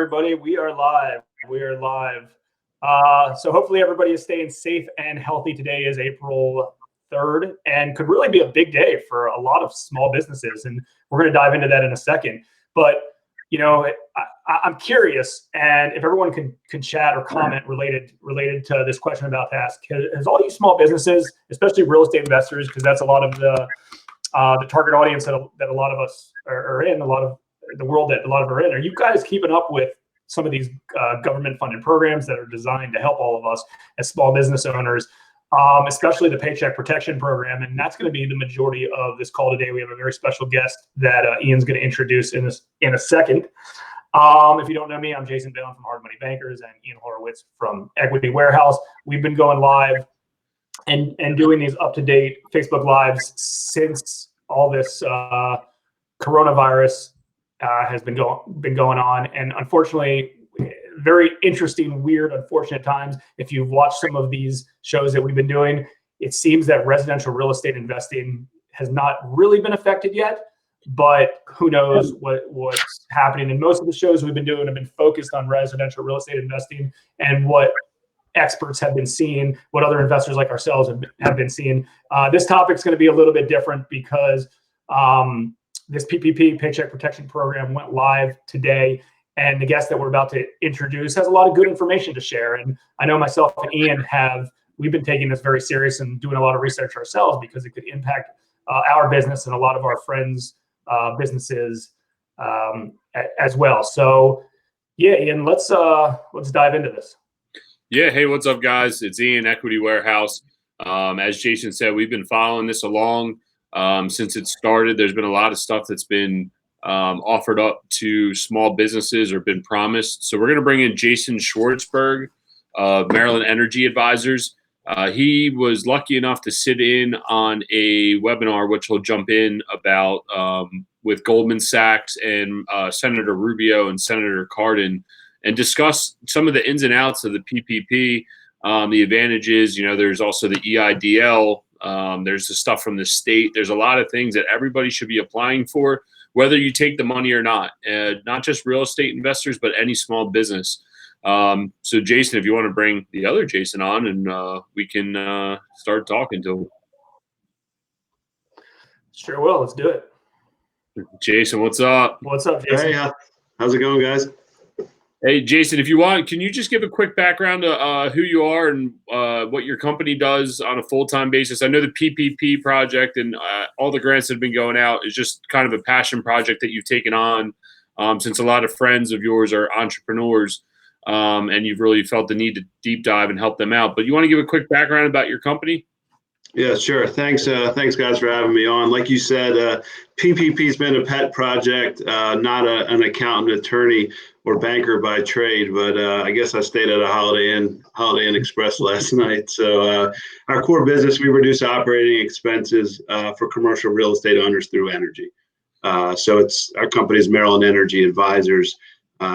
everybody. We are live. So hopefully everybody is staying safe and healthy. Today is April 3rd and could really be a big day for a lot of small businesses. And we're going to dive into that in a second. But, you know, I'm curious, and if everyone can chat or comment related to this question I'm about to ask, has all you small businesses, especially real estate investors, because that's a lot of the target audience that a lot of us are in, a lot of the world that a lot of are in. Are you guys keeping up with some of these government-funded programs that are designed to help all of us as small business owners, especially the Paycheck Protection Program? And that's going to be the majority of this call today. We have a very special guest that Ian's going to introduce in a second. If you don't know me, I'm Jason Balen from Hard Money Bankers and Ian Horowitz from Equity Warehouse. We've been going live and doing these up-to-date Facebook Lives since all this coronavirus has been going on, and unfortunately, very interesting, weird, unfortunate times. If you've watched some of these shows that we've been doing, it seems that residential real estate investing has not really been affected yet, but who knows what's happening. And most of the shows we've been doing have been focused on residential real estate investing and what experts have been seeing, what other investors like ourselves have been seeing. This topic's going to be a little bit different because this PPP, Paycheck Protection Program, went live today, and the guest that we're about to introduce has a lot of good information to share. And I know myself and Ian we've been taking this very serious and doing a lot of research ourselves because it could impact our business and a lot of our friends' businesses as well. So yeah, Ian, let's dive into this. Yeah. Hey, what's up, guys? It's Ian, Equity Warehouse. As Jason said, we've been following this along since it started. There's been a lot of stuff that's been offered up to small businesses or been promised. So we're going to bring in Jason Schwartzberg of Maryland Energy Advisors. He was lucky enough to sit in on a webinar, which he'll jump in about with Goldman Sachs and Senator Rubio and Senator Cardin, and discuss some of the ins and outs of the PPP, the advantages. You know, there's also the EIDL. There's the stuff from the state. There's a lot of things that everybody should be applying for, whether you take the money or not. Not just real estate investors, but any small business. So Jason, if you want to bring the other Jason on, and we can start talking to him. Sure will. Let's do it. Jason, what's up? What's up, Jason? Hey, how's it going, guys? Hey, Jason, if you want, can you just give a quick background to who you are and what your company does on a full-time basis? I know the PPP project and all the grants that have been going out is just kind of a passion project that you've taken on since a lot of friends of yours are entrepreneurs, and you've really felt the need to deep dive and help them out. But you want to give a quick background about your company? Yeah, sure. Thanks, guys, for having me on. Like you said, PPP's been a pet project, not an accountant, attorney, or banker by trade, but I guess I stayed at a Holiday Inn Express last night. So our core business, we reduce operating expenses for commercial real estate owners through energy. So our company is Maryland Energy Advisors.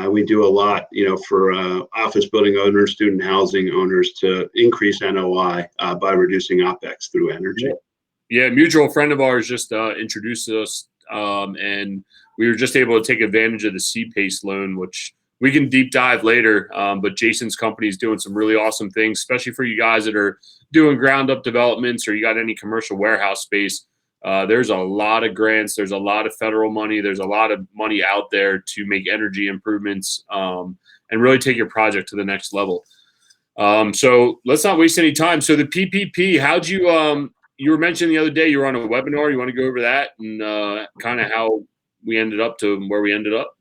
We do a lot, for office building owners, student housing owners to increase NOI by reducing OPEX through energy. Yeah, a mutual friend of ours just introduced us, and we were just able to take advantage of the C-PACE loan, which we can deep dive later. But Jason's company is doing some really awesome things, especially for you guys that are doing ground up developments or you got any commercial warehouse space. There's a lot of grants. There's a lot of federal money. There's a lot of money out there to make energy improvements and really take your project to the next level. So let's not waste any time. So the PPP, how'd you were mentioning the other day you were on a webinar. You want to go over that and kind of how we ended up to where we ended up?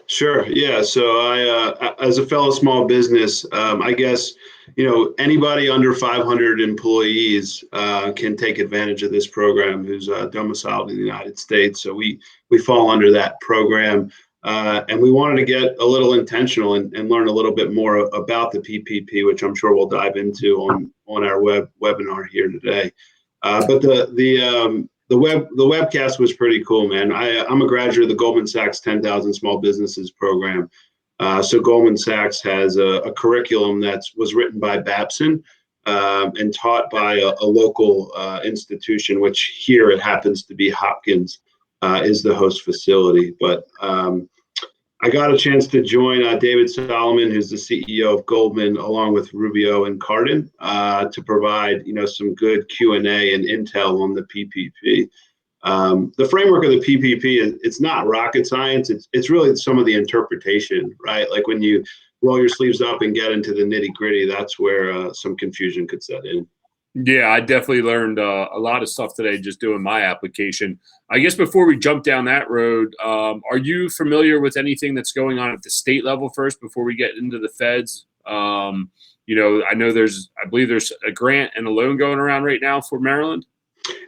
Sure. Yeah. So I, as a fellow small business, I guess, anybody under 500 employees can take advantage of this program who's domiciled in the United States. So we fall under that program. And we wanted to get a little intentional and learn a little bit more about the PPP, which I'm sure we'll dive into on our webinar here today. But the webcast was pretty cool, man. I'm a graduate of the Goldman Sachs 10,000 Small Businesses program. So Goldman Sachs has a curriculum that was written by Babson and taught by a local institution, which here it happens to be Hopkins is the host facility. But I got a chance to join David Solomon, who's the CEO of Goldman, along with Rubio and Cardin, to provide some good Q&A and intel on the PPP. The framework of the PPP it's not rocket science. It's really some of the interpretation, right? Like when you roll your sleeves up and get into the nitty gritty, that's where some confusion could set in. Yeah, I definitely learned a lot of stuff today just doing my application. I guess before we jump down that road, are you familiar with anything that's going on at the state level first before we get into the feds? I know I believe there's a grant and a loan going around right now for Maryland.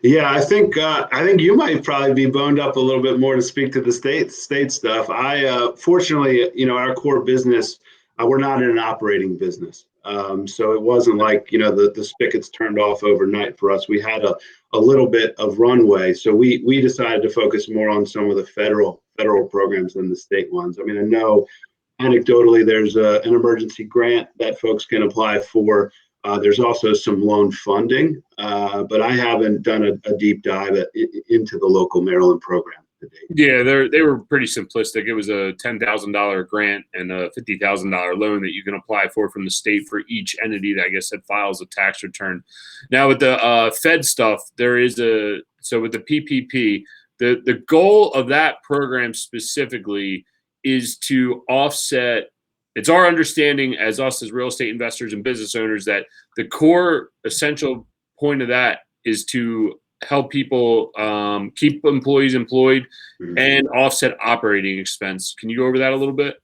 Yeah, I think you might probably be boned up a little bit more to speak to the state stuff. Fortunately, our core business, we're not in an operating business. So it wasn't like, the spigots turned off overnight for us. We had a little bit of runway. So we decided to focus more on some of the federal programs than the state ones. I mean, I know anecdotally there's an emergency grant that folks can apply for. There's also some loan funding, but I haven't done a deep dive into the local Maryland program to date. Yeah, they were pretty simplistic. It was a $10,000 grant and a $50,000 loan that you can apply for from the state for each entity that I guess that files a tax return. Now with the Fed stuff, with the PPP, the goal of that program specifically is to offset. It's our understanding as real estate investors and business owners that the core essential point of that is to help people keep employees employed and offset operating expense. Can you go over that a little bit?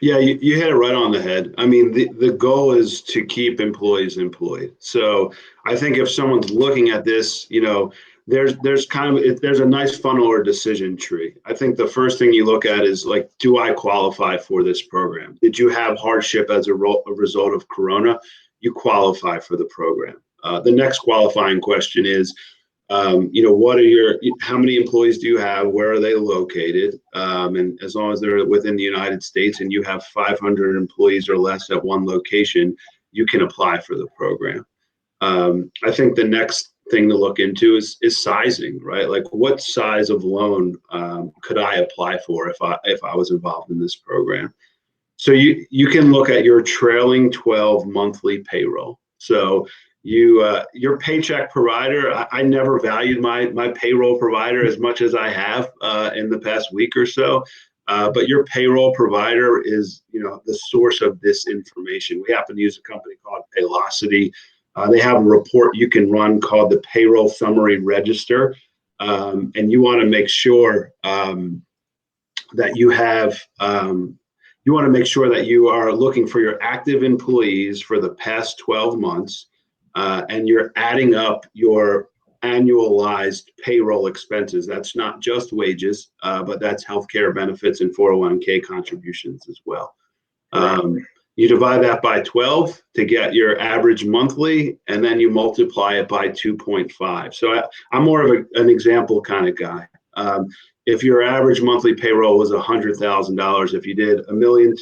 Yeah, you hit it right on the head. I mean, the goal is to keep employees employed. So I think if someone's looking at this, there's a nice funnel or decision tree. I think the first thing you look at is like, do I qualify for this program? Did you have hardship as a result of Corona? You qualify for the program. The next qualifying question is, how many employees do you have? Where are they located? And as long as they're within the United States and you have 500 employees or less at one location, you can apply for the program. I think the next thing to look into is sizing, right? Like what size of loan could I apply for if I was involved in this program? So you can look at your trailing 12 monthly payroll. So your paycheck provider, I never valued my payroll provider as much as I have in the past week or so. But your payroll provider is, the source of this information. We happen to use a company called Paylocity. They have a report you can run called the Payroll Summary Register, and you want to make sure that you have. You want to make sure that you are looking for your active employees for the past 12 months. And you're adding up your annualized payroll expenses. That's not just wages, but that's healthcare benefits and 401k contributions as well. You divide that by 12 to get your average monthly, and then you multiply it by 2.5. So I'm more of an example kind of guy. If your average monthly payroll was $100,000, if you did $1.2 million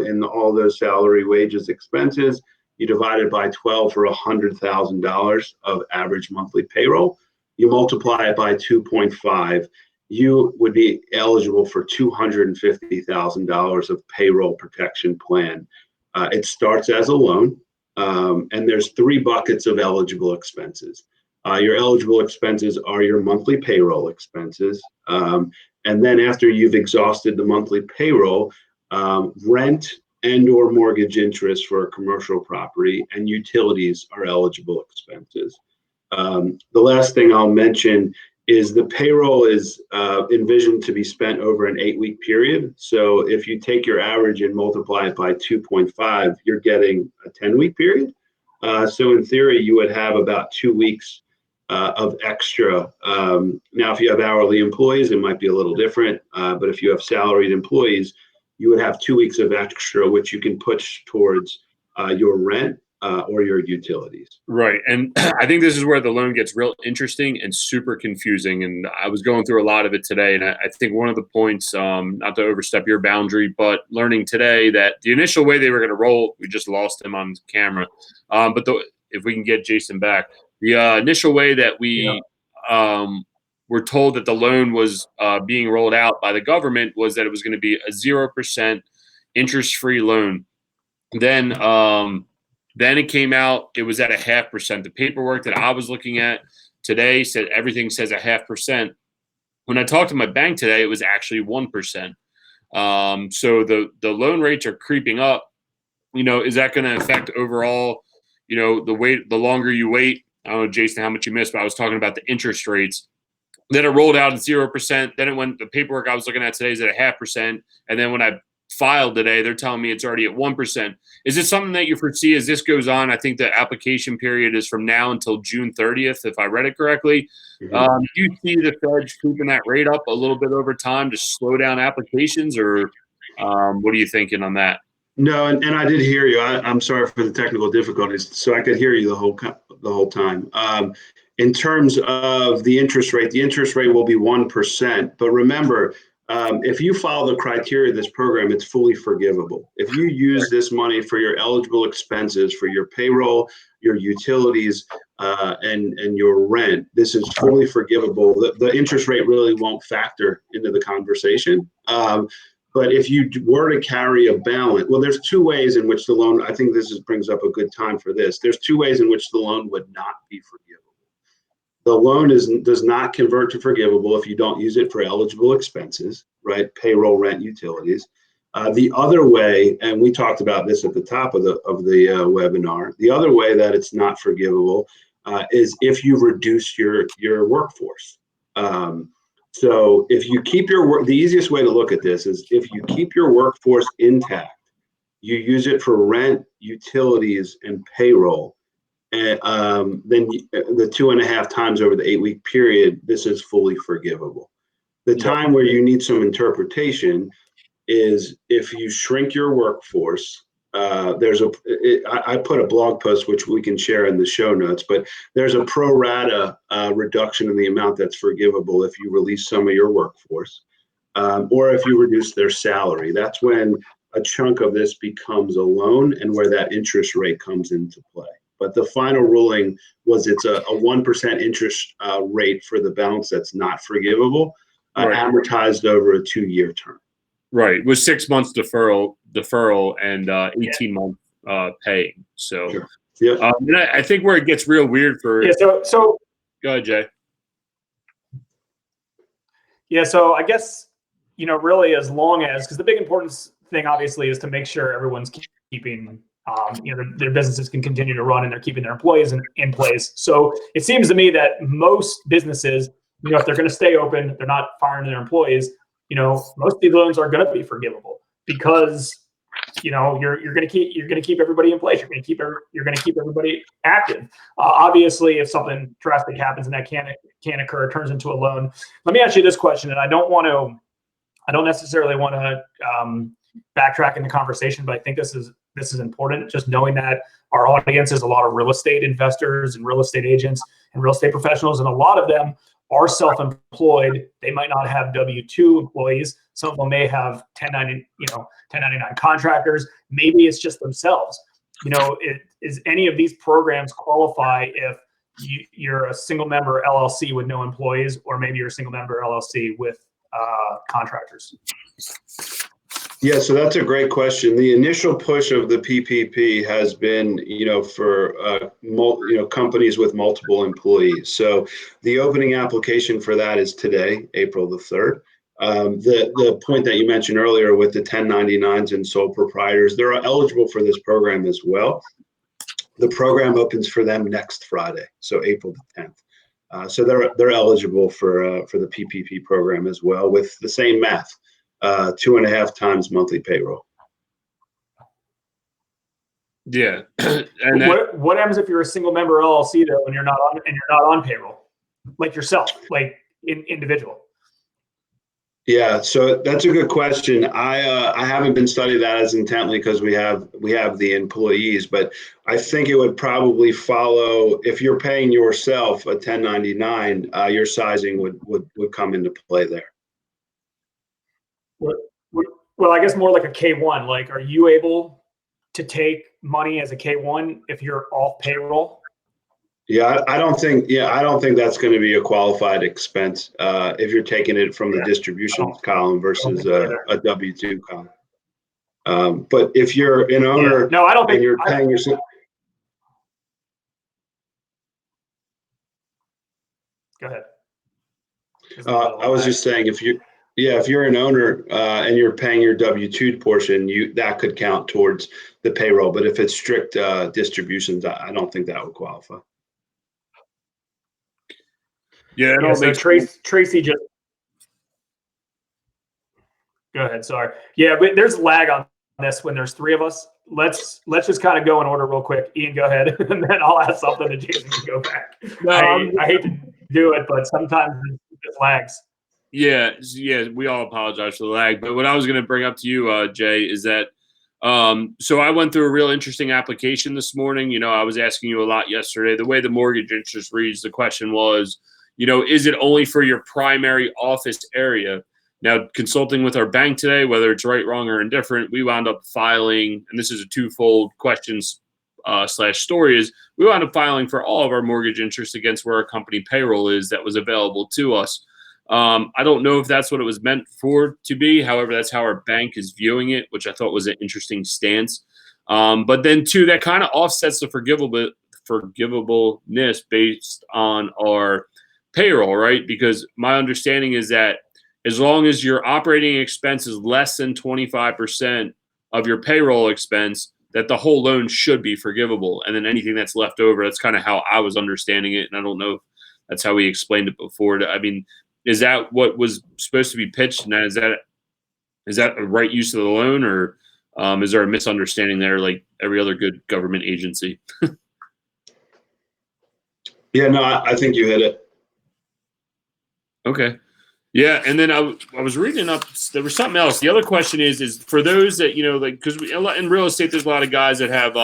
in all those salary, wages, expenses, you divide it by 12 for $100,000 of average monthly payroll. You multiply it by 2.5. You would be eligible for $250,000 of payroll protection plan. It starts as a loan, and there's 3 buckets of eligible expenses. Your eligible expenses are your monthly payroll expenses. And then after you've exhausted the monthly payroll, rent and or mortgage interest for a commercial property and utilities are eligible expenses. The last thing I'll mention is the payroll is envisioned to be spent over an 8-week period. So if you take your average and multiply it by 2.5, you're getting a 10-week period. So in theory, you would have about 2 weeks of extra. Now, if you have hourly employees, it might be a little different. But if you have salaried employees, you would have 2 weeks of extra, which you can push towards your rent or your utilities. Right. And I think this is where the loan gets real interesting and super confusing. And I was going through a lot of it today. And I think one of the points, not to overstep your boundary, but learning today that the initial way they were going to roll, we just lost him on camera. But if we can get Jason back, the initial way that we were told that the loan was being rolled out by the government was that it was going to be a 0% interest-free loan. Then it came out, it was at a 0.5%. The paperwork that I was looking at today said everything says a 0.5%. When I talked to my bank today, it was actually 1%. So the loan rates are creeping up. Is that going to affect overall, the longer you wait? I don't know, Jason, how much you missed, but I was talking about the interest rates. Then it rolled out at 0%. Then the paperwork I was looking at today is at a 0.5%. And then when I filed today, they're telling me it's already at 1%. Is it something that you foresee as this goes on? I think the application period is from now until June 30th, if I read it correctly. Do you see the Fed keeping that rate up a little bit over time to slow down applications, or what are you thinking on that? No, and I did hear you. I'm sorry for the technical difficulties. So I could hear you the whole time. In terms of the interest rate will be 1%. But remember, if you follow the criteria of this program, it's fully forgivable. If you use this money for your eligible expenses, for your payroll, your utilities, and your rent, this is fully forgivable. The interest rate really won't factor into the conversation. But if you were to carry a balance, well, there's two ways in which the loan, I think brings up a good time for this. There's two ways in which the loan would not be forgivable. The loan does not convert to forgivable if you don't use it for eligible expenses, right? Payroll, rent, utilities. The other way, and we talked about this at the top of the webinar, the other way that it's not forgivable is if you reduce your workforce. So if you keep the easiest way to look at this is if you keep your workforce intact, you use it for rent, utilities, and payroll, and then the 2.5 times over the 8-week period, this is fully forgivable. The time where you need some interpretation is if you shrink your workforce. I put a blog post which we can share in the show notes, but there's a pro rata reduction in the amount that's forgivable if you release some of your workforce, or if you reduce their salary. That's when a chunk of this becomes a loan and where that interest rate comes into play. But the final ruling was it's a 1% interest rate for the balance that's not forgivable, amortized over a 2-year term. Right, with 6 months deferral and 18 month paying. So, sure. Yeah. I think where it gets real weird for So go ahead, Jay. Yeah, so I guess really as long as, because the big importance thing obviously is to make sure everyone's keeping their businesses can continue to run and they're keeping their employees in place. So it seems to me that most businesses, if they're going to stay open, they're not firing their employees. Most of these loans are going to be forgivable because you're going to keep everybody in place. You're going to keep everybody active. Obviously, if something drastic happens and that can't occur, it turns into a loan. Let me ask you this question, and I don't necessarily want to backtrack in the conversation, but I think this is important. Just knowing that our audience is a lot of real estate investors and real estate agents and real estate professionals, and a lot of them are self-employed. They might not have W-2 employees. Some of them may have 1099 contractors. Maybe it's just themselves. Is any of these programs qualify if you're a single member LLC with no employees, or maybe you're a single member LLC with contractors? Yeah, so that's a great question. The initial push of the PPP has been, for companies with multiple employees. So the opening application for that is today, April the 3rd. The point that you mentioned earlier with the 1099s and sole proprietors, they're eligible for this program as well. The program opens for them next Friday, so April the 10th. So they're eligible for the PPP program as well with the same math. 2.5 times monthly payroll. Yeah. And what happens if you're a single member LLC though, and you're not on payroll, like yourself, like individual? Yeah, so that's a good question. I haven't been studying that as intently because we have the employees, but I think it would probably follow if you're paying yourself a 1099, your sizing would come into play there. Well, I guess more like a K1. Like, are you able to take money as a K1 if you're off payroll? Yeah, I don't think. Yeah, I don't think that's going to be a qualified expense if you're taking it from the Yeah, distributions column I don't versus think so either. a W-2 column. But if you're an Yeah, owner no, I don't and think. you're paying your, Go ahead. There's a little bit of I was lag. just saying, if you're an owner and you're paying your W-2 portion, that could count towards the payroll. But if it's strict distributions, I don't think that would qualify. Yeah, it Yeah, all so makes sense. Tracy just go ahead. Sorry. Yeah, but there's lag on this when there's three of us. Let's just kind of go in order real quick. Ian, go ahead, and then I'll ask something to Jason to go back. No, I hate to do it, but sometimes it just lags. yeah, we all apologize for the lag. But what I was going to bring up to you, Jay, is that so I went through a real interesting application this morning. I was asking you a lot yesterday. The way the mortgage interest reads, the question was, is it only for your primary office area? Now, consulting with our bank today, whether it's right, wrong, or indifferent, we wound up filing, and this is a twofold questions / story, is we wound up filing for all of our mortgage interest against where our company payroll is that was available to us. I don't know if that's what it was meant for to be. However, that's how our bank is viewing it, which I thought was an interesting stance. But then, too, that kind of offsets the forgivableness based on our payroll, right? Because my understanding is that as long as your operating expense is less than 25% of your payroll expense, that the whole loan should be forgivable. And then anything that's left over, that's kind of how I was understanding it. And I don't know if that's how we explained it before. I mean, is that what was supposed to be pitched? And is that a right use of the loan, or is there a misunderstanding there, like every other good government agency? Yeah, no, I think you hit it. Okay. Yeah, and then I was reading up. There was something else. The other question is for those that like, because in real estate, there's a lot of guys that have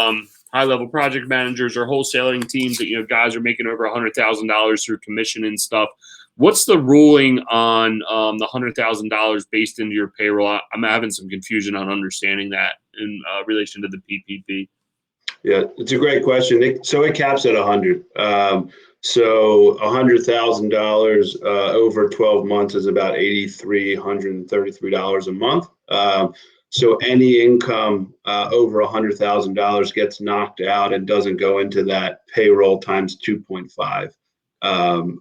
high level project managers or wholesaling teams that guys are making over $100,000 through commission and stuff. What's the ruling on the $100,000 based into your payroll? I'm having some confusion on understanding that in relation to the PPP. Yeah, it's a great question. So it caps at 100. So $100,000 over 12 months is about $8,333 a month. So any income over $100,000 gets knocked out and doesn't go into that payroll times 2.5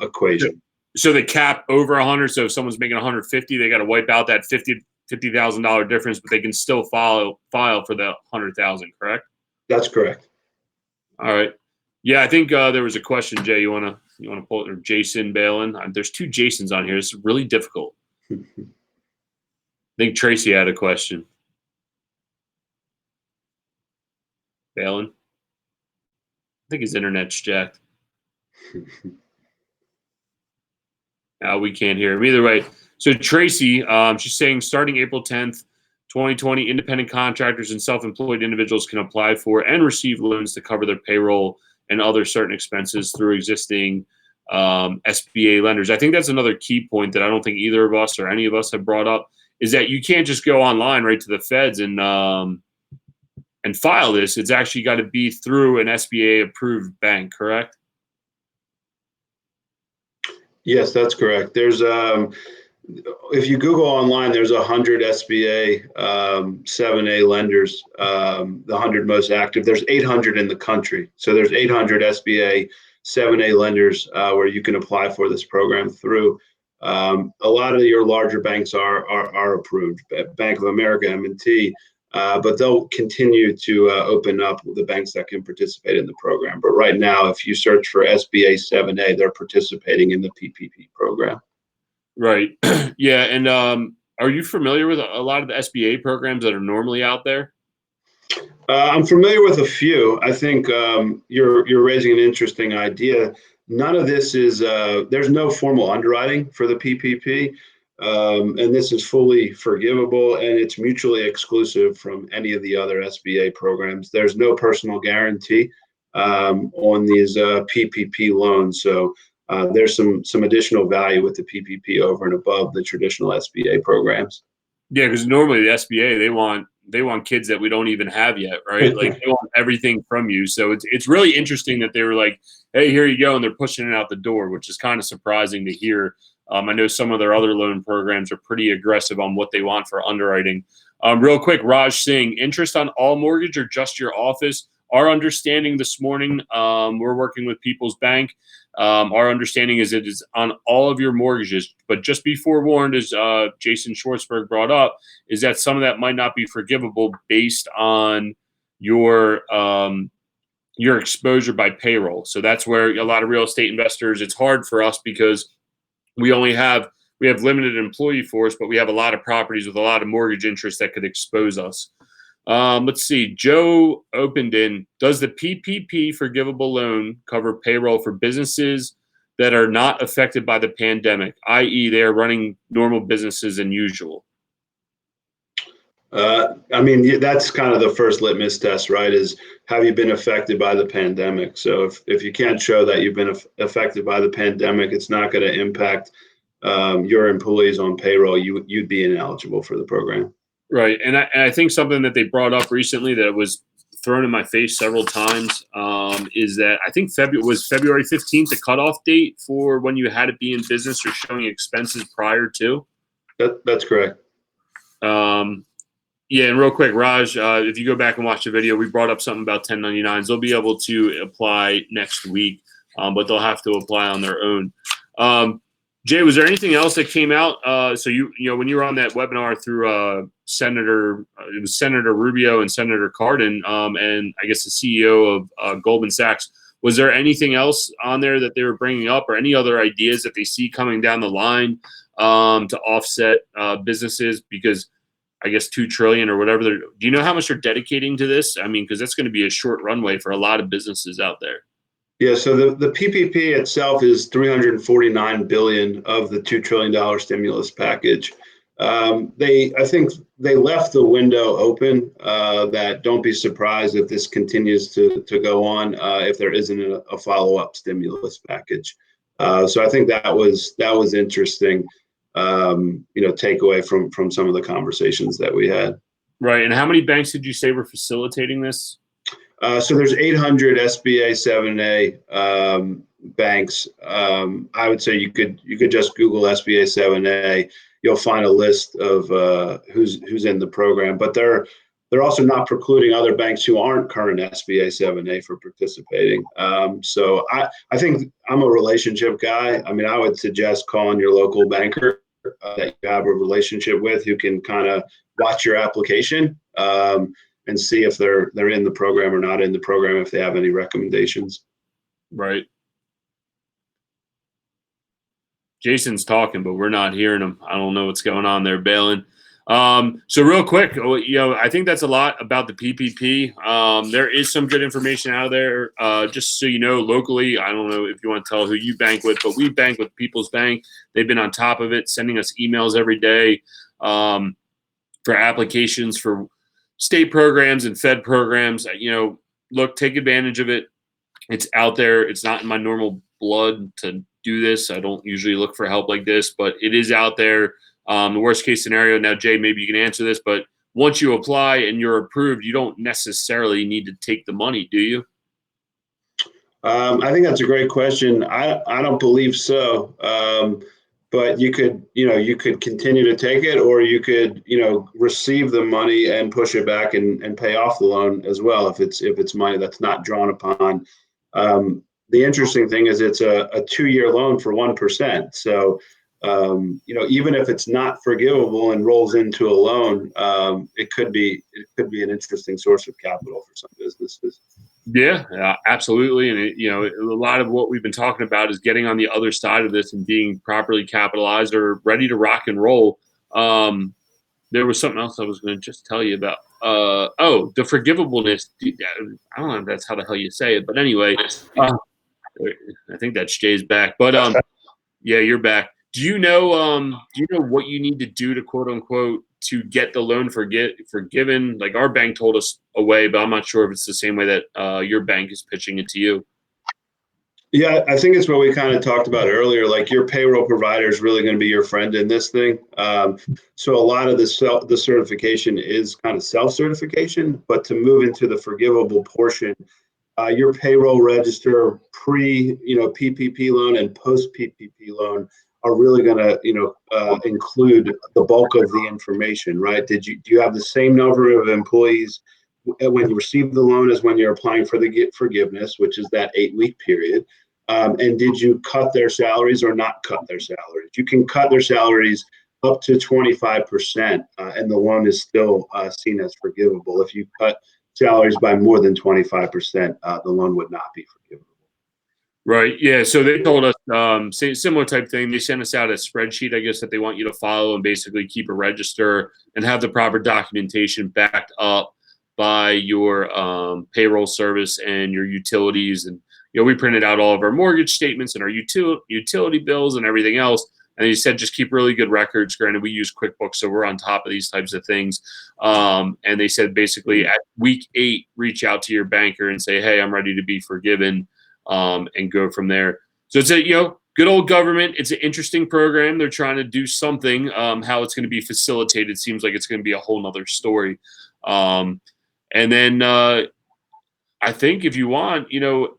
equation. So the cap over 100. So if someone's making 150, they got to wipe out that $50,000 difference, but they can still file for the 100,000. Correct? That's correct. All right. Yeah, I think there was a question, Jay. You wanna pull it, or Jason Balin? There's two Jasons on here. It's really difficult. I think Tracy had a question. Balin? I think his internet's jacked. We can't hear him either way. So Tracy, she's saying starting April 10th, 2020, independent contractors and self-employed individuals can apply for and receive loans to cover their payroll and other certain expenses through existing SBA lenders. I think that's another key point that I don't think either of us or any of us have brought up, is that you can't just go online right to the feds and file this. It's actually got to be through an SBA approved bank, correct? Yes, that's correct. There's if you Google online, there's 100 SBA 7A lenders, the 100 most active. There's 800 in the country. So there's 800 SBA 7A lenders where you can apply for this program through. A lot of your larger banks are approved, Bank of America, M&T, but they'll continue to open up the banks that can participate in the program. But right now, if you search for SBA 7A, they're participating in the PPP program. Right. Yeah. And are you familiar with a lot of the SBA programs that are normally out there? I'm familiar with a few. I think you're raising an interesting idea. None of this is there's no formal underwriting for the PPP, and this is fully forgivable, and it's mutually exclusive from any of the other SBA programs. There's no personal guarantee on these PPP loans, so there's some additional value with the PPP over and above the traditional SBA programs. Yeah, because normally the SBA, they want kids that we don't even have yet, right? Like they want everything from you. So it's really interesting that they were like, hey, here you go, and they're pushing it out the door, which is kind of surprising to hear. I know some of their other loan programs are pretty aggressive on what they want for underwriting. Real quick, Raj Singh, interest on all mortgage or just your office? Our understanding this morning, we're working with People's Bank. Our understanding is it is on all of your mortgages, but just be forewarned, as Jason Schwartzberg brought up, is that some of that might not be forgivable based on your exposure by payroll. So that's where a lot of real estate investors, it's hard for us because we have limited employee force, but we have a lot of properties with a lot of mortgage interest that could expose us. Let's see. Joe Openden, does the PPP forgivable loan cover payroll for businesses that are not affected by the pandemic, i.e. they are running normal businesses as usual? I mean, that's kind of the first litmus test, right? Is have you been affected by the pandemic? So if you can't show that you've been affected by the pandemic, it's not going to impact your employees on payroll. You'd be ineligible for the program. Right. And I think something that they brought up recently that was thrown in my face several times is that I think February 15th the cutoff date for when you had to be in business or showing expenses prior to. That's correct. Yeah, and real quick, Raj, if you go back and watch the video, we brought up something about 1099s. They'll be able to apply next week, but they'll have to apply on their own. Jay, was there anything else that came out? So you know when you were on that webinar through Senator Rubio and Senator Cardin, and I guess the CEO of Goldman Sachs, was there anything else on there that they were bringing up, or any other ideas that they see coming down the line to offset businesses? Because I guess $2 trillion or whatever. Do you know how much they're dedicating to this? I mean, because that's going to be a short runway for a lot of businesses out there. Yeah. So the PPP itself is $349 billion of the $2 trillion stimulus package. I think they left the window open that don't be surprised if this continues to go on if there isn't a follow-up stimulus package. So I think that was interesting. Takeaway from some of the conversations that we had. Right. And how many banks did you say were facilitating this? So there's 800 SBA 7A banks. I would say you could just Google SBA 7A. You'll find a list of who's in the program, but they're also not precluding other banks who aren't current SBA 7A for participating. So I think I'm a relationship guy. I mean, I would suggest calling your local banker that you have a relationship with, who can kind of watch your application and see if they're in the program or not in the program, if they have any recommendations. Right. Jason's talking, but we're not hearing him. I don't know what's going on there, Balin. So real quick, I think that's a lot about the PPP. There is some good information out there. Just so you know, locally, I don't know if you want to tell who you bank with, but we bank with People's Bank. They've been on top of it, sending us emails every day for applications for state programs and Fed programs. Look, take advantage of it. It's out there. It's not in my normal blood to do this. I don't usually look for help like this, but it is out there. The worst case scenario, now Jay, maybe you can answer this, but once you apply and you're approved, you don't necessarily need to take the money, do you? I think that's a great question. I don't believe so. But you could continue to take it, or you could, receive the money and push it back and pay off the loan as well, if it's money that's not drawn upon. The interesting thing is it's a 2-year loan for 1%. So, even if it's not forgivable and rolls into a loan, it could be an interesting source of capital for some businesses. Yeah, absolutely. And, a lot of what we've been talking about is getting on the other side of this and being properly capitalized or ready to rock and roll. There was something else I was going to just tell you about. The forgivableness. I don't know if that's how the hell you say it, but anyway, I think that's Jay's back. But yeah, you're back. Do you know what you need to do to quote unquote to get the loan forgiven? Like our bank told us a way, but I'm not sure if it's the same way that your bank is pitching it to you. Yeah, I think it's what we kind of talked about earlier. Like your payroll provider is really going to be your friend in this thing. So a lot of the certification is kind of self-certification, but to move into the forgivable portion, your payroll register PPP loan and post PPP loan are really going to include the bulk of the information, right? Do you have the same number of employees when you receive the loan as when you're applying for the forgiveness, which is that 8-week period? And did you cut their salaries or not cut their salaries? You can cut their salaries up to 25%, and the loan is still seen as forgivable. If you cut salaries by more than 25%, the loan would not be forgivable. Right. Yeah. So they told us similar type thing. They sent us out a spreadsheet, I guess, that they want you to follow and basically keep a register and have the proper documentation backed up by your payroll service and your utilities. And we printed out all of our mortgage statements and our utility bills and everything else. And they said just keep really good records. Granted, we use QuickBooks, so we're on top of these types of things. And they said basically at week 8, reach out to your banker and say, hey, I'm ready to be forgiven. And go from there. So it's a good old government. It's an interesting program. They're trying to do something. How it's going to be facilitated seems like it's going to be a whole nother story. And then I think if you want,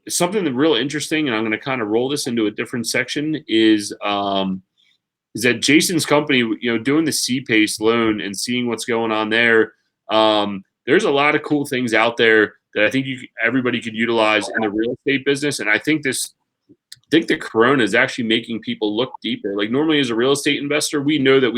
something that's real interesting, and I'm going to kind of roll this into a different section, is that Jason's company, doing the C-PACE loan and seeing what's going on there. There's a lot of cool things out there that I think everybody could utilize in the real estate business. And I think the corona is actually making people look deeper. Like normally as a real estate investor, we know that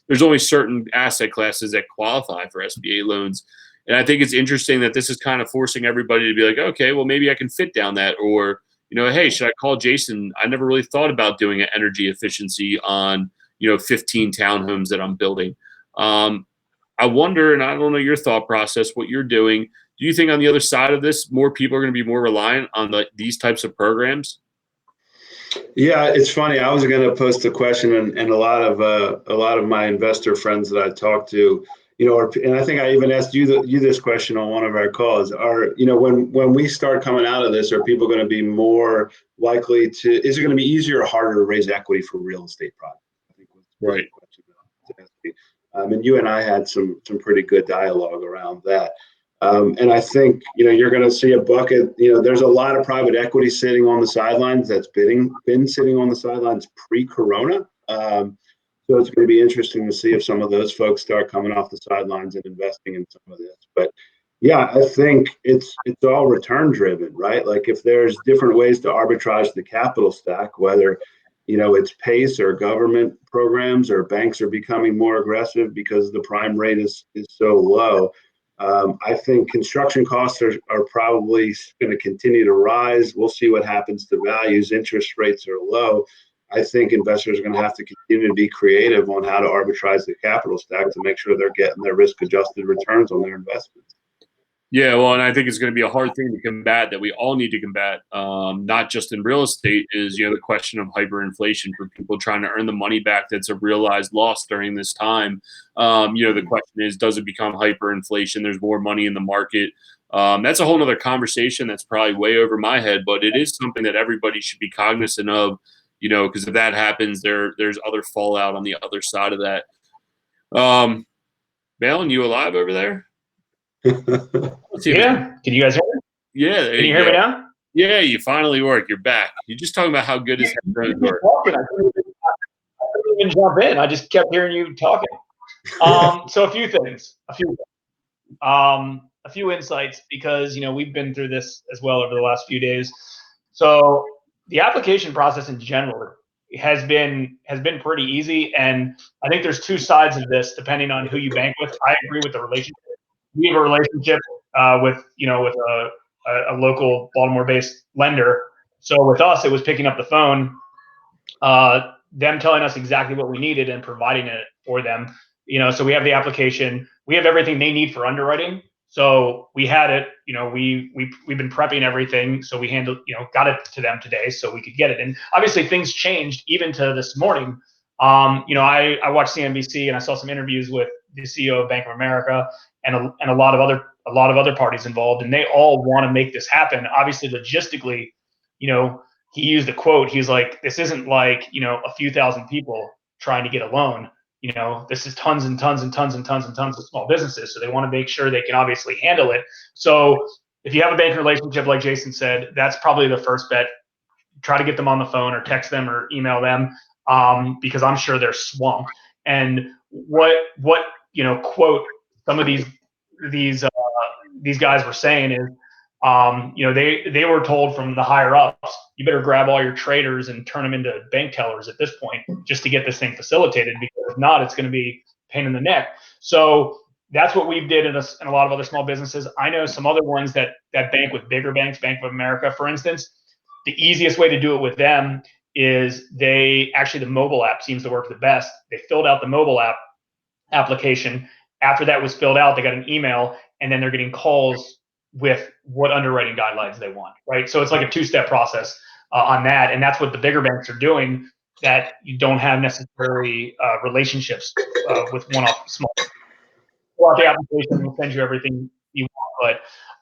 there's only certain asset classes that qualify for SBA loans. And I think it's interesting that this is kind of forcing everybody to be like, okay, well, maybe I can fit down that. Or, hey, should I call Jason? I never really thought about doing an energy efficiency on, 15 townhomes that I'm building. I wonder, and I don't know your thought process, what you're doing. Do you think on the other side of this, more people are going to be more reliant on these types of programs? Yeah, it's funny. I was going to post a question, and a lot of my investor friends that I talk to, and I think I even asked you this question on one of our calls. When we start coming out of this, are people going to be more likely to? Is it going to be easier or harder to raise equity for real estate projects? I think was right. The question that I was asking. And you and I had some pretty good dialogue around that. And I think, you're going to see a bucket. There's a lot of private equity sitting on the sidelines that's been sitting on the sidelines pre-corona. So it's going to be interesting to see if some of those folks start coming off the sidelines and investing in some of this. But yeah, I think it's all return driven, right? Like if there's different ways to arbitrage the capital stack, whether it's PACE or government programs or banks are becoming more aggressive because the prime rate is so low. I think construction costs are probably going to continue to rise. We'll see what happens to values. Interest rates are low. I think investors are going to have to continue to be creative on how to arbitrage the capital stack to make sure they're getting their risk-adjusted returns on their investments. Yeah, well, and I think it's going to be a hard thing to combat that we all need to combat, not just in real estate, is the question of hyperinflation for people trying to earn the money back that's a realized loss during this time. The question is, does it become hyperinflation? There's more money in the market. That's a whole other conversation that's probably way over my head, but it is something that everybody should be cognizant of, because if that happens, there's other fallout on the other side of that. Balin, you alive over there? Yeah. Can you guys hear me? Yeah. Can you hear me now? Yeah, you finally work. You're back. You're just talking about how good his headphones work. I couldn't even jump in. I just kept hearing you talking. So a few things, a few insights, because we've been through this as well over the last few days. So the application process in general has been pretty easy, and I think there's two sides of this depending on who you bank with. I agree with the relationship. We have a relationship with a local Baltimore-based lender. So with us, it was picking up the phone, them telling us exactly what we needed and providing it for them. So we have the application, we have everything they need for underwriting. So we had it. We've been prepping everything. So we got it to them today so we could get it. And obviously things changed even to this morning. I watched CNBC and I saw some interviews with the CEO of Bank of America and a lot of other parties involved, and they all want to make this happen. Obviously, logistically, he used a quote. He's like, this isn't like, a few thousand people trying to get a loan. This is tons and tons and tons and tons and tons of small businesses. So they want to make sure they can obviously handle it. So if you have a banking relationship, like Jason said, that's probably the first bet. Try to get them on the phone or text them or email them, because I'm sure they're swamped. And what quote some of these guys were saying is, they were told from the higher ups, you better grab all your traders and turn them into bank tellers at this point just to get this thing facilitated, because if not, it's going to be a pain in the neck. So that's what we did in a lot of other small businesses. I know some other ones that bank with bigger banks, Bank of America, for instance. The easiest way to do it with them is the mobile app seems to work the best. They filled out the mobile app application. After that was filled out, they got an email, and then they're getting calls with what underwriting guidelines they want, right? So it's like a two-step process on that, and that's what the bigger banks are doing, that you don't have necessary relationships with one-off small. Fill out the application, we'll send you everything you want.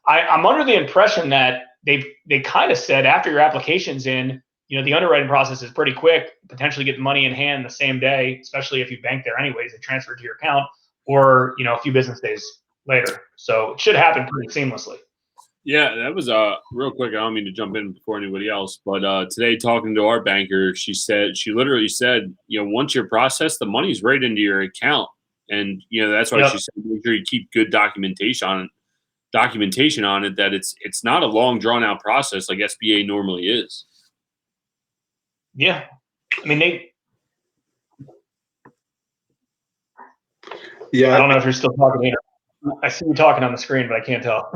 But I'm under the impression that they kind of said after your application's in, the underwriting process is pretty quick. Potentially get the money in hand the same day, especially if you bank there anyways and transfer it to your account, or a few business days later. So it should happen pretty seamlessly. Yeah, that was real quick. I don't mean to jump in before anybody else, but today talking to our banker, she literally said, once you're processed, the money's right into your account, and that's why she said make sure you keep good documentation on it, that it's not a long drawn out process like SBA normally is. Yeah, I mean Yeah, I don't know if you're still talking here. I see you talking on the screen, but I can't tell.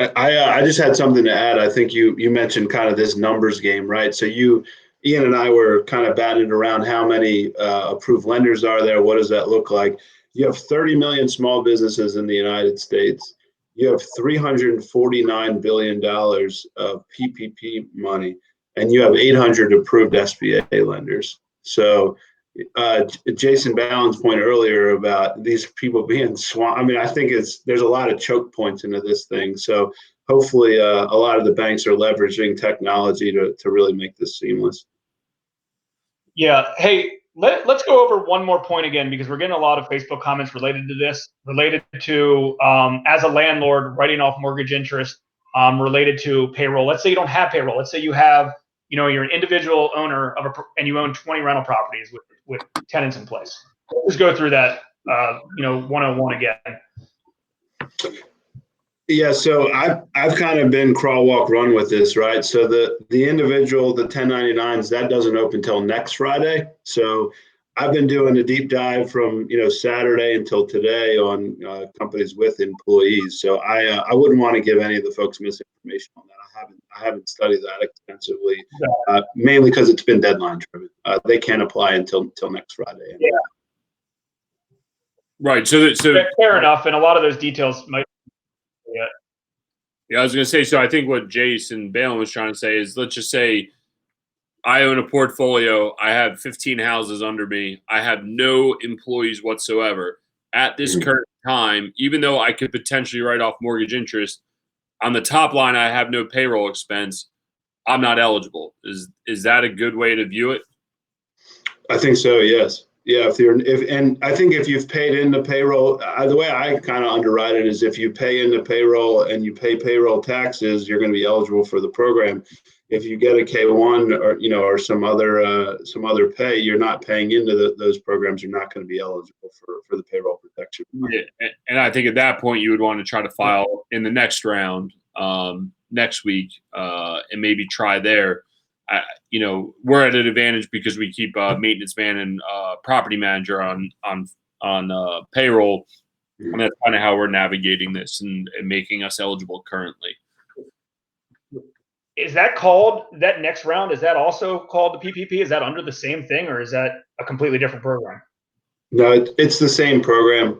I just had something to add. I think you mentioned kind of this numbers game, right? So Ian and I were kind of batting around how many approved lenders are there. What does that look like? You have 30 million small businesses in the United States. You have $349 billion of PPP money, and you have 800 approved SBA lenders. So Jason Ballin's point earlier about these people being swamped. I mean, I think there's a lot of choke points into this thing. So hopefully a lot of the banks are leveraging technology to really make this seamless. Yeah. Hey, let's go over one more point again, because we're getting a lot of Facebook comments related to this, related to as a landlord writing off mortgage interest, related to payroll. Let's say you don't have payroll. Let's say you have, you're an individual owner and you own 20 rental properties with tenants in place. Let's go through that, 101 again. Yeah, so I've kind of been crawl, walk, run with this, right? So the individual, the 1099s, that doesn't open until next Friday. So I've been doing a deep dive from Saturday until today on companies with employees. So I wouldn't want to give any of the folks misinformation on that. I haven't studied that extensively, mainly because it's been deadline driven. They can't apply until next Friday. Yeah. Right. So fair enough, and a lot of those details might. Yeah, I was going to say, so I think what Jason Balin was trying to say is, let's just say I own a portfolio. I have 15 houses under me. I have no employees whatsoever. At this current time, even though I could potentially write off mortgage interest, on the top line, I have no payroll expense. I'm not eligible. Is that a good way to view it? I think so, yes. Yeah, and I think if you've paid into payroll, the way I kind of underwrite it is if you pay into payroll and you pay payroll taxes, you're going to be eligible for the program. If you get a K-1 or some other pay, you're not paying into those programs. You're not going to be eligible for the payroll protection. Yeah, and I think at that point you would want to try to file in the next round, next week, and maybe try there. We're at an advantage because we keep maintenance man and property manager on payroll, and that's kind of how we're navigating this and making us eligible currently. Is that next round? Is that also called the PPP? Is that under the same thing, or is that a completely different program? No, it's the same program.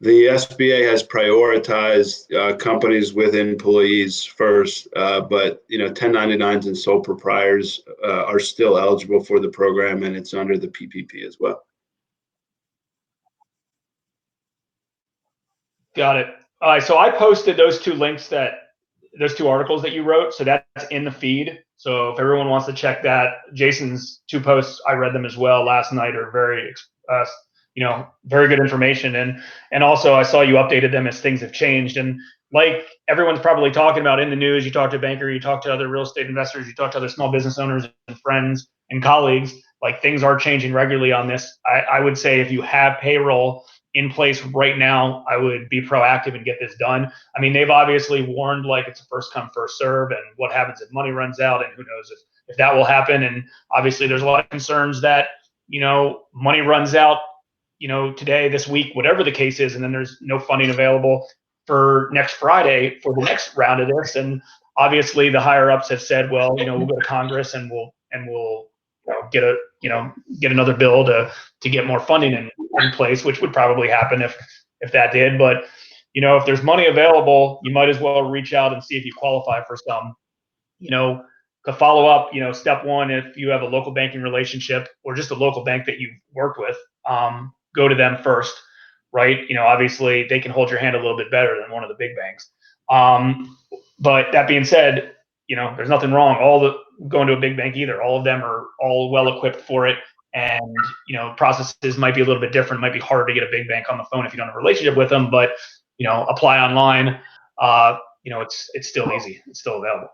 The SBA has prioritized companies with employees first, but 1099s and sole proprietors are still eligible for the program, and it's under the PPP as well. Got it. All right, so I posted those two links that those 2 articles that you wrote. So that's in the feed. So if everyone wants to check that, Jason's 2 posts, I read them as well last night, are very, very good information. And also I saw you updated them as things have changed. And like everyone's probably talking about in the news, you talk to a banker, you talk to other real estate investors, you talk to other small business owners and friends and colleagues, like things are changing regularly on this. I would say if you have payroll in place right now, I would be proactive and get this done. I mean, they've obviously warned like it's a first come, first serve, and what happens if money runs out, and who knows if that will happen. And obviously there's a lot of concerns that, money runs out, today, this week, whatever the case is, and then there's no funding available for next Friday for the next round of this. And obviously the higher ups have said, well, we'll go to Congress and we'll get another bill to get more funding in place, which would probably happen if that did. But if there's money available, you might as well reach out and see if you qualify for some. To follow up, step one, if you have a local banking relationship or just a local bank that you've worked with, go to them first, right? Obviously they can hold your hand a little bit better than one of the big banks. But that being said, there's nothing wrong going to a big bank either. All of them are all well equipped for it. And, processes might be a little bit different. It might be harder to get a big bank on the phone if you don't have a relationship with them, but, apply online. It's still easy. It's still available.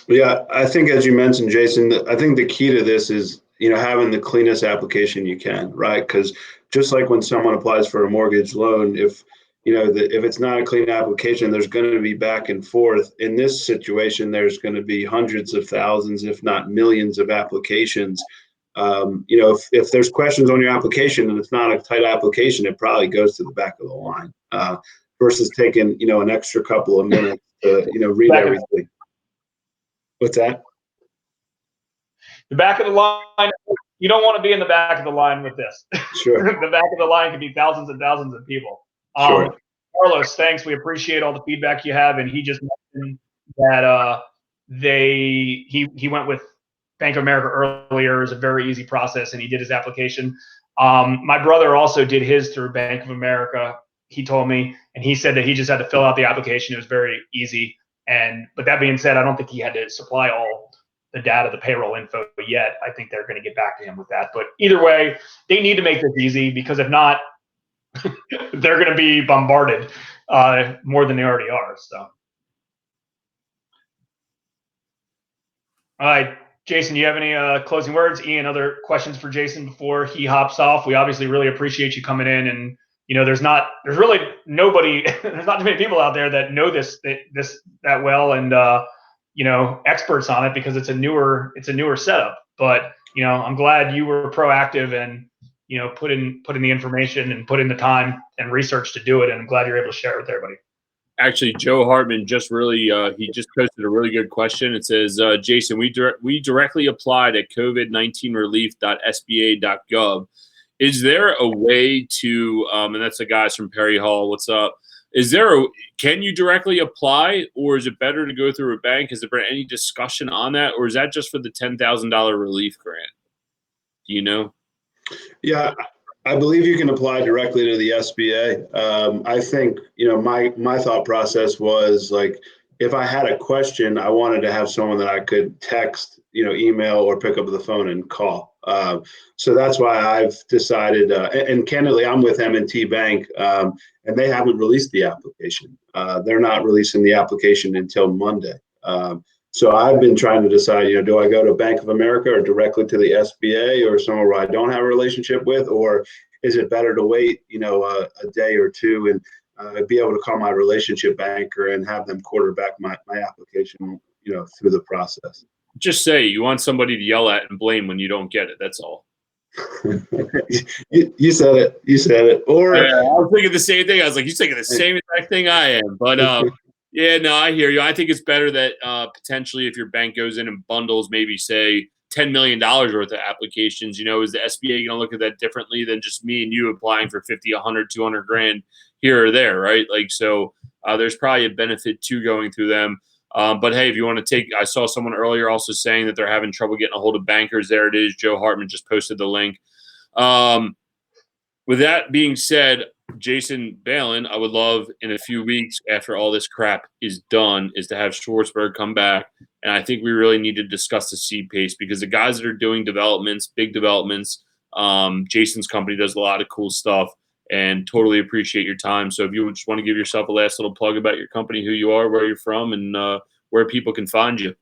Yeah, I think as you mentioned, Jason, I think the key to this is, having the cleanest application you can, right? Because just like when someone applies for a mortgage loan, if it's not a clean application, there's going to be back and forth. In this situation, there's going to be hundreds of thousands, if not millions of applications. If there's questions on your application and it's not a tight application, it probably goes to the back of the line versus taking, an extra couple of minutes to, read everything. What's that? The back of the line, you don't want to be in the back of the line with this. Sure. The back of the line could be thousands and thousands of people. Sure. Carlos, thanks. We appreciate all the feedback you have. And he just mentioned that he went with Bank of America earlier. It was a very easy process, and he did his application. My brother also did his through Bank of America, he told me, and he said that he just had to fill out the application. It was very easy. But that being said, I don't think he had to supply all the data, the payroll info yet. I think they're going to get back to him with that. But either way, they need to make this easy, because if not, they're going to be bombarded more than they already are. So, all right, Jason, you have any closing words? Ian, other questions for Jason before he hops off? We obviously really appreciate you coming in, and there's really nobody, there's not too many people out there that know this that well, and experts on it, because it's a newer setup. But I'm glad you were proactive and put in the information and put in the time and research to do it, and I'm glad you're able to share it with everybody. Actually, Joe Hartman just really he just posted a really good question. It says, Jason, we directly applied at covid19relief.sba.gov. Is there a way to and that's the guys from Perry Hall, what's up? Can you directly apply, or is it better to go through a bank? Has there been any discussion on that, or is that just for the $10,000 relief grant? Do you know? Yeah, I believe you can apply directly to the SBA. I think, my thought process was like, if I had a question, I wanted to have someone that I could text, email, or pick up the phone and call. So that's why I've decided, and candidly, I'm with M&T Bank, and they haven't released the application. They're not releasing the application until Monday. So I've been trying to decide, do I go to Bank of America or directly to the SBA or somewhere where I don't have a relationship with, or is it better to wait, a day or two and be able to call my relationship banker and have them quarterback my application, through the process? Just say you want somebody to yell at and blame when you don't get it. That's all. You said it. You said it. Or I was thinking the same thing. I was like, you're thinking the same exact thing I am. But yeah, no, I hear you. I think it's better that potentially if your bank goes in and bundles maybe say $10 million worth of applications, is the SBA going to look at that differently than just me and you applying for 50, 100, 200 grand here or there, right? Like, so there's probably a benefit to going through them. But hey, if you want to I saw someone earlier also saying that they're having trouble getting a hold of bankers. There it is. Joe Hartman just posted the link. With that being said, Jason Balin, I would love in a few weeks after all this crap is done is to have Schwartzberg come back. And I think we really need to discuss the seed pace because the guys that are doing developments, big developments, Jason's company does a lot of cool stuff and totally appreciate your time. So if you just want to give yourself a last little plug about your company, who you are, where you're from, and where people can find you.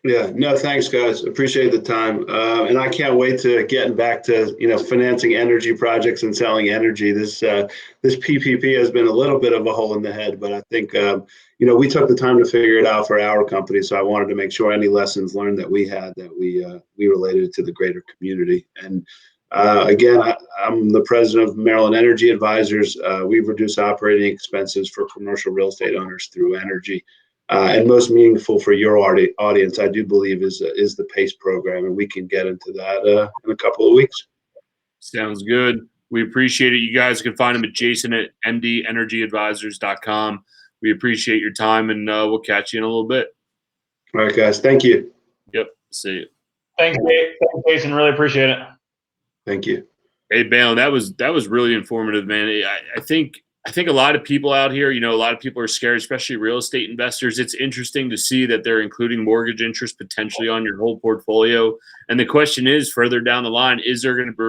Yeah, no, thanks, guys. Appreciate the time, and I can't wait to getting back to financing energy projects and selling energy. This PPP has been a little bit of a hole in the head, but I think we took the time to figure it out for our company. So I wanted to make sure any lessons learned that we had that we related to the greater community. And again, I'm the president of Maryland Energy Advisors. We've reduced operating expenses for commercial real estate owners through energy. And most meaningful for your audience, I do believe, is the PACE program, and we can get into that in a couple of weeks. Sounds good. We appreciate it. You guys can find him at Jason at mdenergyadvisors.com. We appreciate your time, and we'll catch you in a little bit. All right, guys. Thank you. Yep. See you. Thanks, Jason. Really appreciate it. Thank you. Hey, Balin, that was really informative, man. I think a lot of people out here, a lot of people are scared, especially real estate investors. It's interesting to see that they're including mortgage interest potentially on your whole portfolio. And the question is, further down the line, is there going to be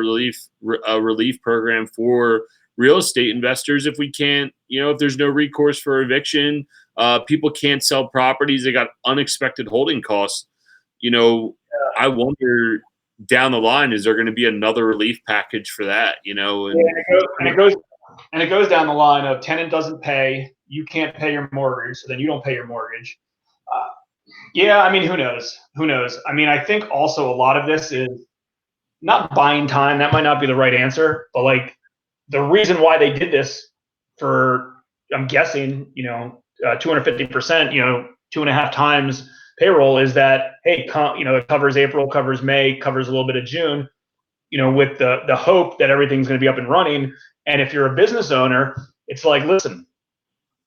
a relief program for real estate investors if we can't, if there's no recourse for eviction, people can't sell properties, they got unexpected holding costs. I wonder down the line, is there going to be another relief package for that? And it goes down the line of tenant doesn't pay, you can't pay your mortgage, so then you don't pay your mortgage. Yeah, I mean, who knows? I mean, I think also a lot of this is not buying time. That might not be the right answer, but like the reason why they did this for, I'm guessing, 250%, 2.5 times payroll is that, hey, it covers April, covers May, covers a little bit of June, with the hope that everything's going to be up and running. And if you're a business owner, it's like, listen,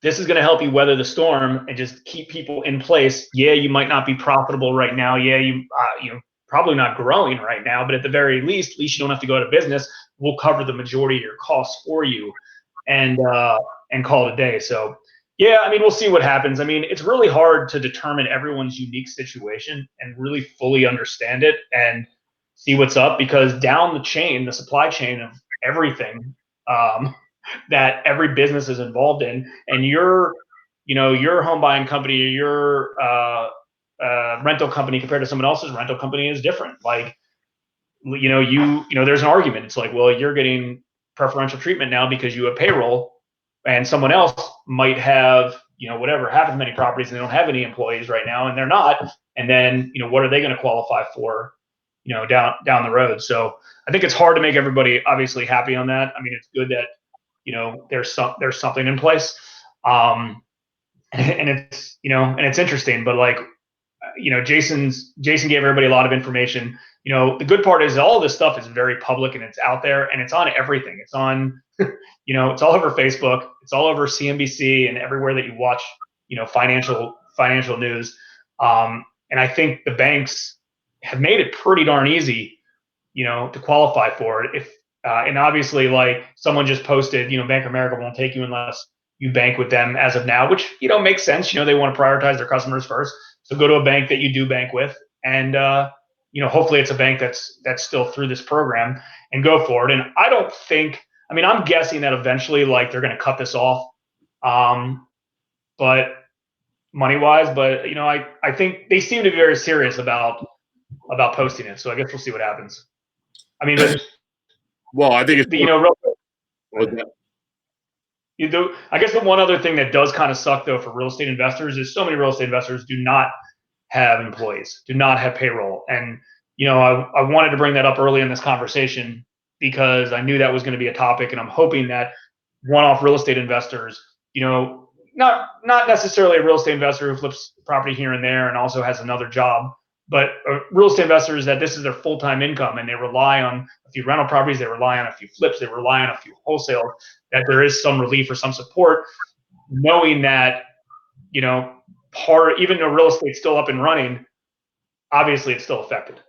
this is going to help you weather the storm and just keep people in place. Yeah, you might not be profitable right now. Yeah, you probably not growing right now, but at the very least you don't have to go out of business. We'll cover the majority of your costs for you, and call it a day. So yeah, I mean, we'll see what happens. I mean, it's really hard to determine everyone's unique situation and really fully understand it and see what's up, because down the chain, the supply chain of everything that every business is involved in, and your home buying company or your rental company compared to someone else's rental company is different. Like, there's an argument. It's like, well, you're getting preferential treatment now because you have payroll, and someone else might have, half as many properties and they don't have any employees right now, and they're not. And then, what are they going to qualify for, down the road? So I think it's hard to make everybody obviously happy on that. I mean, it's good that, there's something in place. And it's, and it's interesting, but like, Jason gave everybody a lot of information. The good part is all this stuff is very public and it's out there and it's on everything. It's on, it's all over Facebook. It's all over CNBC and everywhere that you watch, financial news. And I think the banks have made it pretty darn easy, to qualify for it. And obviously, like someone just posted, Bank of America won't take you unless you bank with them as of now, which, makes sense. They want to prioritize their customers first. So go to a bank that you do bank with, and hopefully it's a bank that's still through this program, and go for it. And I don't think, I'm guessing that eventually, like, they're going to cut this off, but money-wise. But I think they seem to be very serious about posting it. So I guess we'll see what happens. Well, I think it's real I guess the one other thing that does kind of suck though for real estate investors is so many real estate investors do not have employees, do not have payroll. And, I wanted to bring that up early in this conversation because I knew that was going to be a topic, and I'm hoping that one-off real estate investors, not necessarily a real estate investor who flips property here and there and also has another job, but real estate investors that this is their full-time income and they rely on a few rental properties, they rely on a few flips, they rely on a few wholesale, that there is some relief or some support, knowing that, even though real estate's still up and running, obviously it's still affected.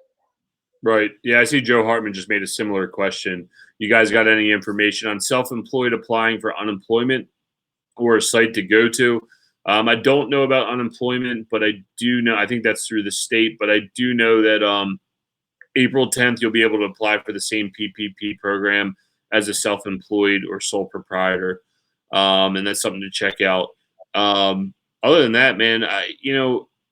Right. Yeah, I see Joe Hartman just made a similar question. You guys got any information on self-employed applying for unemployment or a site to go to? I don't know about unemployment, but I do know, I think that's through the state, but I do know that April 10th, you'll be able to apply for the same PPP program as a self-employed or sole proprietor. And that's something to check out. Other than that, man,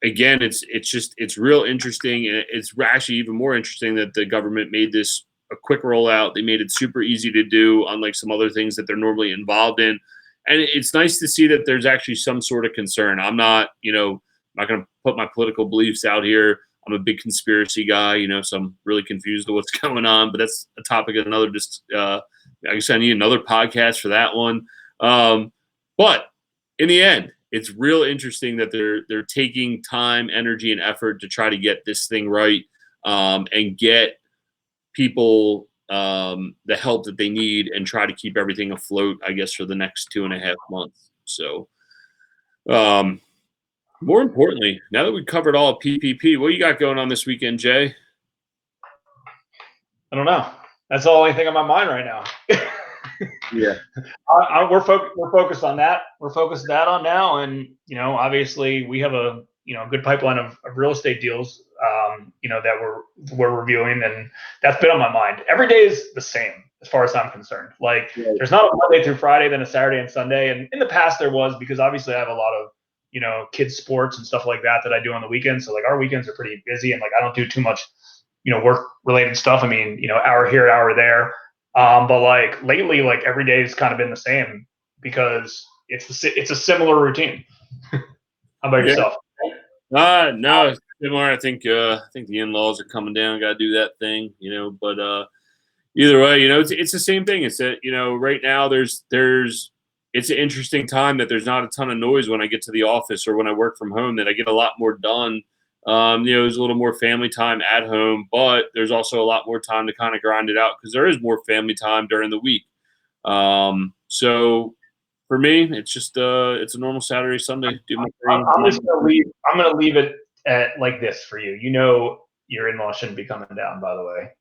again, it's real interesting. And it's actually even more interesting that the government made this a quick rollout. They made it super easy to do, unlike some other things that they're normally involved in. And it's nice to see that there's actually some sort of concern. I'm not going to put my political beliefs out here. I'm a big conspiracy guy, so I'm really confused with what's going on. But that's a topic of another. I guess I need another podcast for that one. But in the end, it's real interesting that they're taking time, energy, and effort to try to get this thing right, and get people the help that they need and try to keep everything afloat, I guess, for the next 2.5 months. So, more importantly, now that we've covered all of PPP, what you got going on this weekend, Jay? I don't know. That's the only thing on my mind right now. Yeah. We're focused on that. We're focused on now. And, obviously we have a, good pipeline of real estate deals, that we're reviewing. And that's been on my mind. Every day is the same as far as I'm concerned. Like there's not a Monday through Friday, then a Saturday and Sunday. And in the past there was, because obviously I have a lot of, kids sports and stuff like that I do on the weekends. So like our weekends are pretty busy and like I don't do too much, work related stuff. I mean, hour here, hour there. But like lately, like every day has kind of been the same because it's a similar routine. How about yourself? No, it's similar. I think the in-laws are coming down. Got to do that thing, But either way, it's the same thing. It's that right now it's an interesting time that there's not a ton of noise when I get to the office or when I work from home. That I get a lot more done. There's a little more family time at home, but there's also a lot more time to kind of grind it out because there is more family time during the week. So for me, it's just it's a normal Saturday, Sunday. Do my thing. I'm just gonna leave. I'm gonna leave it at like this for you. Your in-laws shouldn't be coming down, by the way.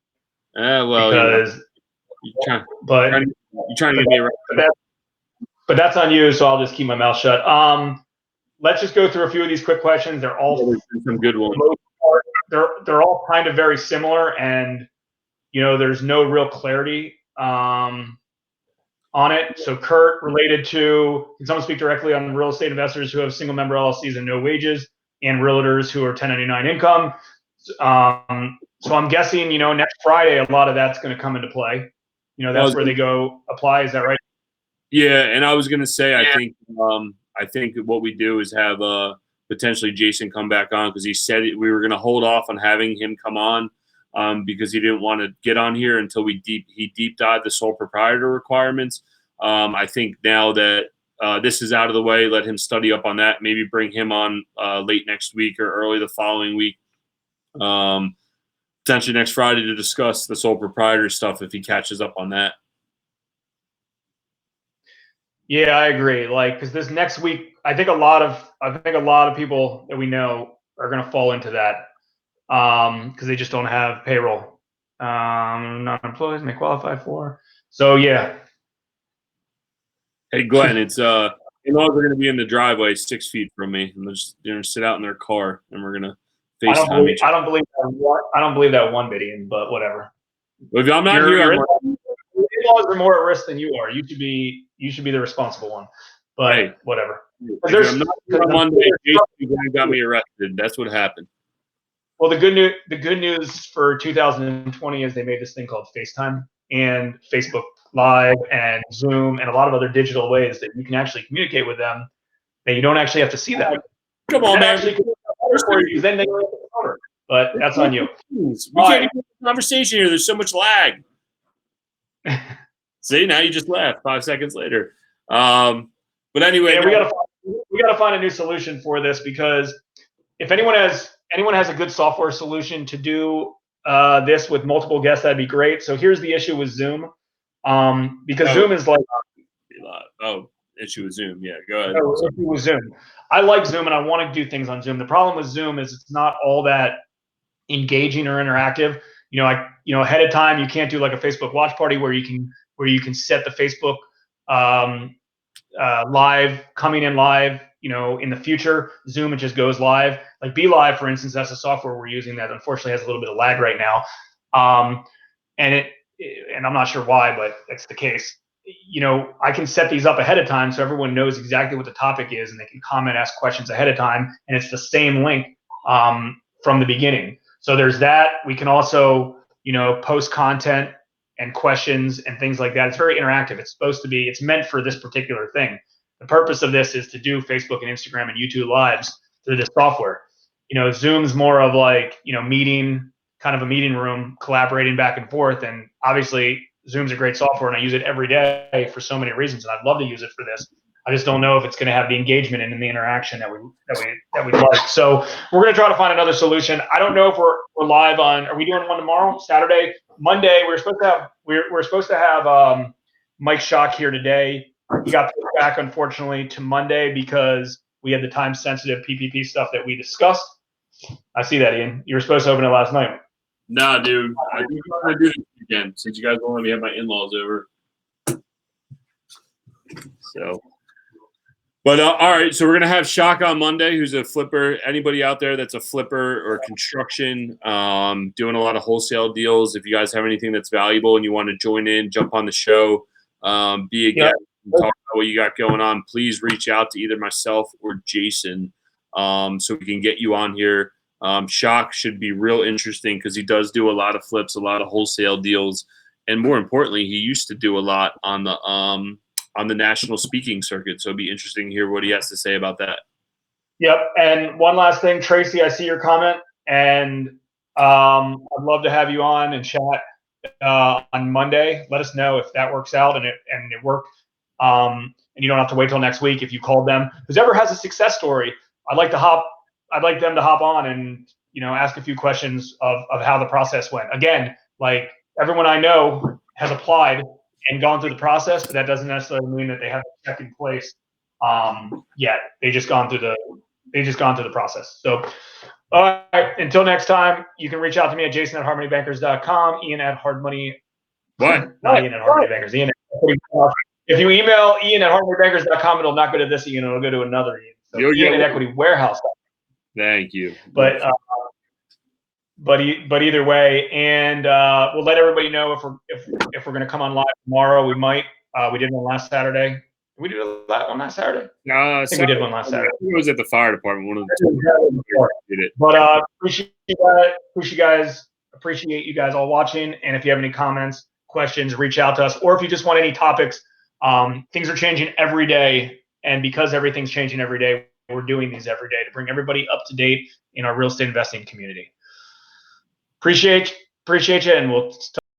Well, because you're trying to get me right. But that's on you, so I'll just keep my mouth shut. Let's just go through a few of these quick questions. They're all some good ones. They're all kind of very similar, and there's no real clarity on it. So, Kurt, related to, can someone speak directly on real estate investors who have single member LLCs and no wages, and realtors who are 1099 income? So I'm guessing next Friday a lot of that's going to come into play. That's where they go apply. Is that right? Yeah, and I was going to say I think what we do is have potentially Jason come back on because he said we were going to hold off on having him come on because he didn't want to get on here until he deep dived the sole proprietor requirements. I think now that this is out of the way, let him study up on that. Maybe bring him on late next week or early the following week, potentially next Friday to discuss the sole proprietor stuff if he catches up on that. Yeah, I agree. Like, because this next week, I think a lot of people that we know are going to fall into that because they just don't have payroll. Non-employees may qualify for. So yeah. Hey Glenn, it's in-laws are going to be in the driveway 6 feet from me, and they're just going to sit out in their car, and we're going to FaceTime each other. I don't believe that one bit, Ian, but whatever. Well, if I'm not here, in-laws are more at risk than you are. You should be the responsible one. But hey, whatever. If I'm not here on Monday, Jason got me arrested. That's what happened. Well, the good news for 2020 is they made this thing called FaceTime and Facebook Live and Zoom and a lot of other digital ways that you can actually communicate with them, and you don't actually have to see them. Come on, man. Then they don't have to cover. But that's on you. We can't even have a conversation here. There's so much lag. See, now you just left 5 seconds later. But anyway, we gotta find a new solution for this because if anyone has a good software solution to do this with multiple guests, that'd be great. So here's the issue with Zoom, because Zoom is like issue with Zoom. Yeah, go ahead. Issue with Zoom. I like Zoom and I want to do things on Zoom. The problem with Zoom is it's not all that engaging or interactive. ahead of time, you can't do like a Facebook watch party where you can set the Facebook live, coming in live, in the future. Zoom, it just goes live. Like Be Live, for instance, that's the software we're using that unfortunately has a little bit of lag right now. And I'm not sure why, but it's the case. I can set these up ahead of time so everyone knows exactly what the topic is and they can comment, ask questions ahead of time. And it's the same link from the beginning. So there's that. We can also, post content and questions and things like that. It's very interactive. It's meant for this particular thing. The purpose of this is to do Facebook and Instagram and YouTube lives through this software. Zoom's more of like, meeting, kind of a meeting room, collaborating back and forth. And obviously Zoom's a great software and I use it every day for so many reasons. And I'd love to use it for this. I just don't know if it's going to have the engagement and the interaction that we'd like. So we're going to try to find another solution. I don't know if we're live on. Are we doing one tomorrow? Saturday, Monday? We're supposed to have Mike Schock here today. He got pushed back unfortunately to Monday because we had the time sensitive PPP stuff that we discussed. I see that, Ian. You were supposed to open it last night. Nah, dude. I think I'm gonna do this again since you guys won't let me have my in-laws over. So. But all right, so we're gonna have Schock on Monday, who's a flipper. Anybody out there that's a flipper or construction, doing a lot of wholesale deals. If you guys have anything that's valuable and you want to join in, jump on the show, be a guest, talk about what you got going on. Please reach out to either myself or Jason, so we can get you on here. Schock should be real interesting because he does do a lot of flips, a lot of wholesale deals, and more importantly, he used to do a lot on the national speaking circuit. So it'd be interesting to hear what he has to say about that. Yep. And one last thing, Tracy, I see your comment, and I'd love to have you on and chat on Monday. Let us know if that works out and it worked. And you don't have to wait till next week if you called them. Whoever has a success story, I'd like them to hop on and ask a few questions of how the process went. Again, like everyone I know has applied and gone through the process, but that doesn't necessarily mean that they have a check in place yet. They just gone through the process. So, all right. Until next time, you can reach out to me at jason@hardmoneybankers.com, Ian at hardmoney. What? Not Ian at hardmoneybankers. Ian. If you email Ian at hardmoneybankers.com, it'll not go to this Ian. It'll go to another Ian. So Ian at Equity Warehouse. Thank you. But either way, and we'll let everybody know if we're going to come on live tomorrow. We might. We did one last Saturday. Did we did one last Saturday? I think we did one last Saturday. It was at the fire department. One of the two did it. But appreciate you guys all watching. And if you have any comments, questions, reach out to us. Or if you just want any topics, things are changing every day, and because everything's changing every day, we're doing these every day to bring everybody up to date in our real estate investing community. Appreciate you, and we'll talk.